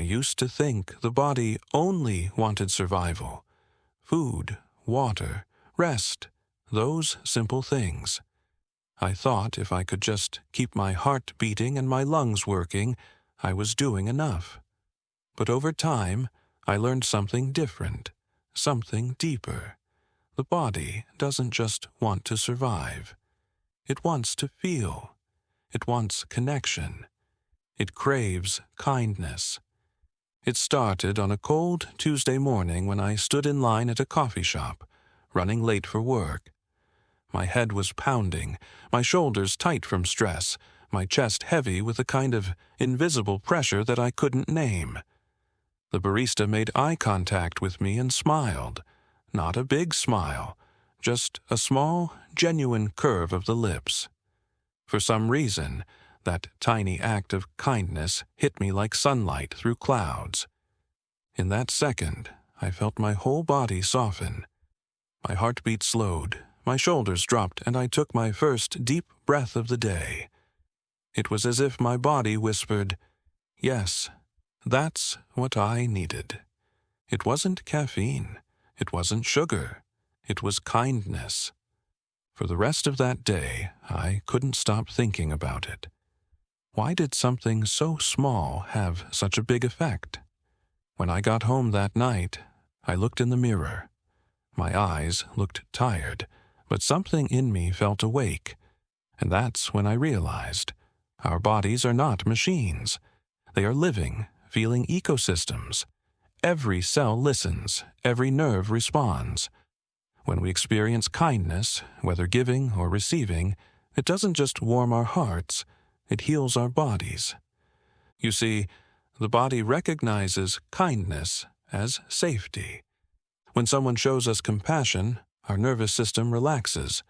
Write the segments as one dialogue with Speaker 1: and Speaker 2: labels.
Speaker 1: used to think the body only wanted survival. Food, water, rest, those simple things. I thought if I could just keep my heart beating and my lungs working, I was doing enough. But over time, I learned something different, something deeper. The body doesn't just want to survive. It wants to feel. It wants connection. It craves kindness. It started on a cold Tuesday morning when I stood in line at a coffee shop, running late for work. My head was pounding, my shoulders tight from stress, my chest heavy with a kind of invisible pressure that I couldn't name. The barista made eye contact with me and smiled. Not a big smile, just a small, genuine curve of the lips. For some reason, that tiny act of kindness hit me like sunlight through clouds. In that second, I felt my whole body soften. My heartbeat slowed, my shoulders dropped, and I took my first deep breath of the day. It was as if my body whispered, "Yes, that's what I needed." It wasn't caffeine. It wasn't sugar. It was kindness. For the rest of that day, I couldn't stop thinking about it. Why did something so small have such a big effect? When I got home that night, I looked in the mirror. My eyes looked tired, but something in me felt awake. And that's when I realized our bodies are not machines. They are living, feeling ecosystems. Every cell listens, every nerve responds. When we experience kindness, whether giving or receiving, it doesn't just warm our hearts, it heals our bodies. You see, the body recognizes kindness as safety. When someone shows us compassion, our nervous system relaxes.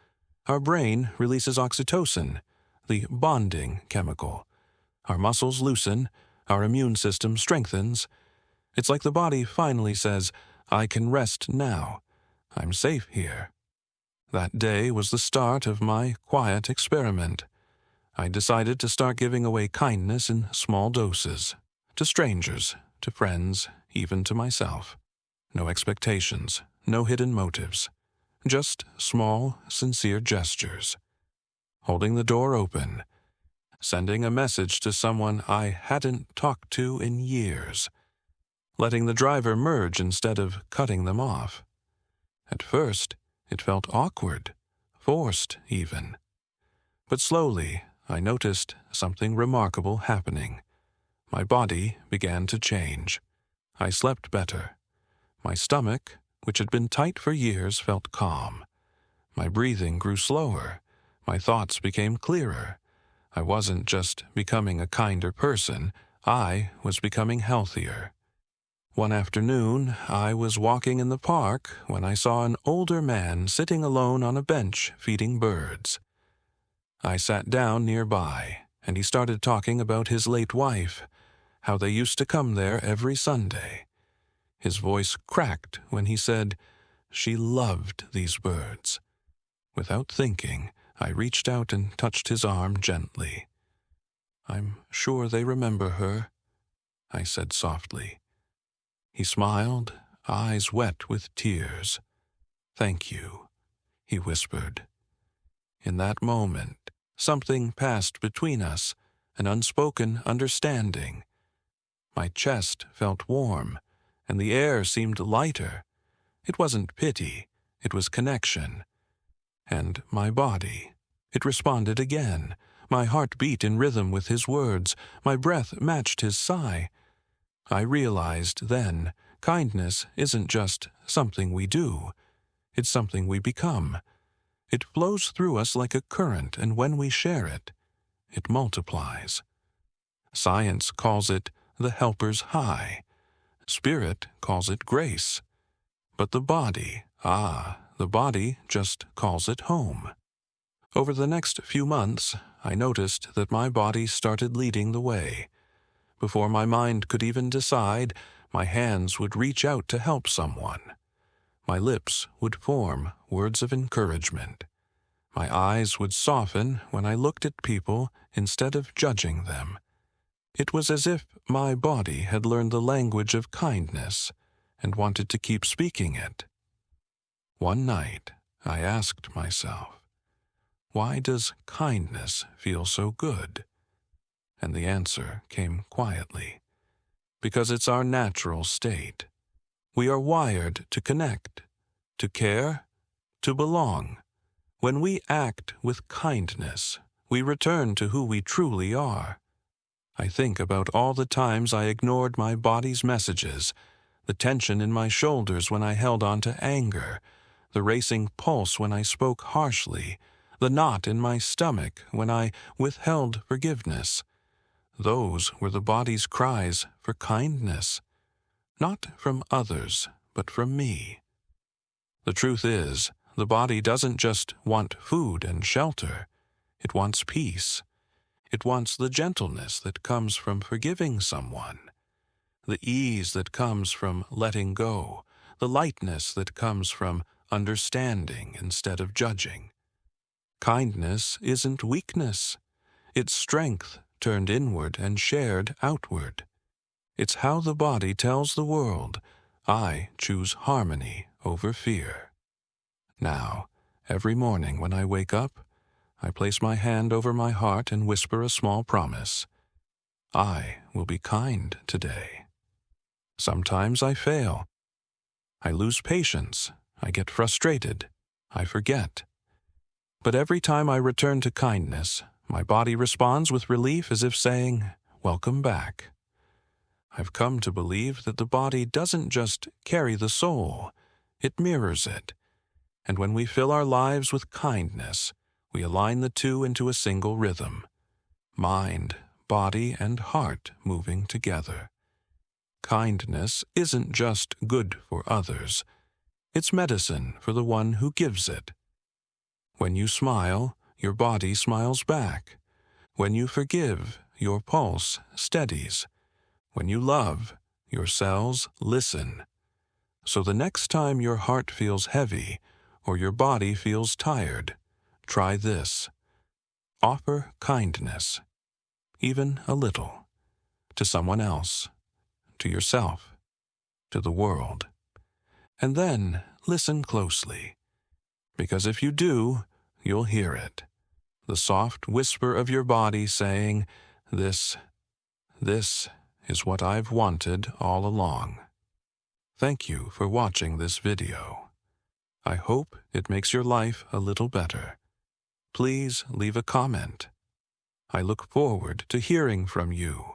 Speaker 1: Our brain releases oxytocin, the bonding chemical. Our muscles loosen, our immune system strengthens. It's like the body finally says, "I can rest now. I'm safe here." That day was the start of my quiet experiment. I decided to start giving away kindness in small doses, to strangers, to friends, even to myself. No expectations, no hidden motives, just small, sincere gestures. Holding the door open, sending a message to someone I hadn't talked to in years, letting the driver merge instead of cutting them off. At first, it felt awkward, forced even. But slowly, I noticed something remarkable happening. My body began to change. I slept better. My stomach, which had been tight for years, felt calm. My breathing grew slower. My thoughts became clearer. I wasn't just becoming a kinder person, I was becoming healthier. One afternoon, I was walking in the park when I saw an older man sitting alone on a bench feeding birds. I sat down nearby, and he started talking about his late wife, how they used to come there every Sunday. His voice cracked when he said, "She loved these birds." Without thinking, I reached out and touched his arm gently. "I'm sure they remember her," I said softly. He smiled, eyes wet with tears. "Thank you," he whispered. In that moment, something passed between us, an unspoken understanding. My chest felt warm, and the air seemed lighter. It wasn't pity, it was connection. And my body, it responded again. My heart beat in rhythm with his words, my breath matched his sigh. I realized then, kindness isn't just something we do, it's something we become. It flows through us like a current, and when we share it, it multiplies. Science calls it the helper's high. Spirit calls it grace. But the body just calls it home. Over the next few months, I noticed that my body started leading the way. Before my mind could even decide, my hands would reach out to help someone. My lips would form words of encouragement. My eyes would soften when I looked at people instead of judging them. It was as if my body had learned the language of kindness and wanted to keep speaking it. One night, I asked myself, why does kindness feel so good? And the answer came quietly. Because it's our natural state. We are wired to connect, to care, to belong. When we act with kindness, we return to who we truly are. I think about all the times I ignored my body's messages, the tension in my shoulders when I held on to anger, the racing pulse when I spoke harshly, the knot in my stomach when I withheld forgiveness. Those were the body's cries for kindness, not from others, but from me. The truth is, the body doesn't just want food and shelter. It wants peace. It wants the gentleness that comes from forgiving someone, the ease that comes from letting go, the lightness that comes from understanding instead of judging. Kindness isn't weakness. It's strength turned inward and shared outward. It's how the body tells the world, I choose harmony over fear. Now, every morning when I wake up, I place my hand over my heart and whisper a small promise. I will be kind today. Sometimes I fail. I lose patience. I get frustrated. I forget. But every time I return to kindness, my body responds with relief as if saying, welcome back. I've come to believe that the body doesn't just carry the soul, it mirrors it. And when we fill our lives with kindness, we align the two into a single rhythm. Mind, body, and heart moving together. Kindness isn't just good for others. It's medicine for the one who gives it. When you smile, your body smiles back. When you forgive, your pulse steadies. When you love, your cells listen. So the next time your heart feels heavy or your body feels tired, try this. Offer kindness, even a little, to someone else, to yourself, to the world. And then listen closely, because if you do, you'll hear it. The soft whisper of your body saying, this is what I've wanted all along. Thank you for watching this video. I hope it makes your life a little better. Please leave a comment. I look forward to hearing from you.